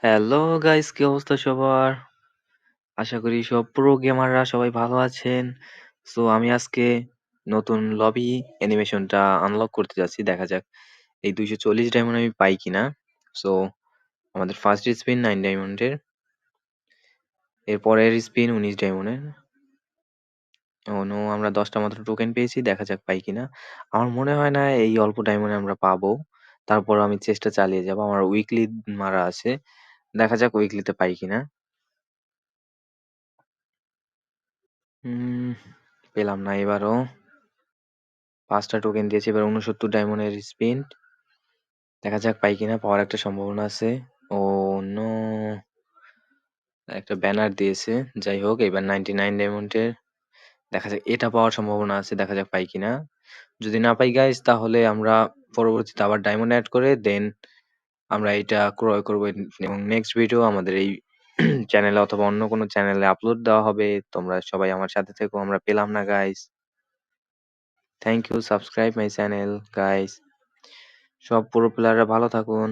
Hello guys, কি অবস্থা সবার? আশা করি সব প্রো গেমাররা সবাই ভালো আছেন। সো আমি আজকে নতুন লবি অ্যানিমেশনটা আনলক করতে যাচ্ছি। দেখা যাক এই 240 ডায়মন্ড আমি পাই কিনা। সো আমাদের ফার্স্ট স্পিন 9 ডায়মন্ডের, এর পরের স্পিন 19 ডায়মন্ডের। ও নো, আমরা 10টা মাত্র টোকেন পেয়েছি। দেখা যাক পাই কিনা। আমার মনে হয় না এই অল্প ডায়মন্ডে আমরা পাবো। তারপরও আমি চেষ্টা চালিয়ে যাবো। আমার উইকলি মারা আছে। দেখা যাক উইকলিতে পাই কিনা। হুম, পেলাম না এবারও। 5টা টোকেন দিয়েছে, এবার 69 ডায়মন্ডের স্পিন। দেখা যাক পাই কিনা, পাওয়ার একটা সম্ভাবনা আছে। ও নো, একটা ব্যানার দিয়েছে। যাই হোক, এবার 99 ডায়মন্ডের। দেখা যাক এটা পাওয়ার সম্ভাবনা আছে, দেখা যাক পাই কিনা। যদি না পাই গাইস, তাহলে আমরা পরবর্তীতে আবার ডায়মন্ড অ্যাড করে দেন আমরা এটা ক্রয় করবো, এবং নেক্সট ভিডিও আমাদের এই চ্যানেলে অথবা অন্য কোনো চ্যানেলে আপলোড দেওয়া হবে। তোমরা সবাই আমার সাথে থেকো। আমরা পেলাম না guys. Thank you, subscribe my channel guys. সব পুরো প্লেয়াররা ভালো থাকুন।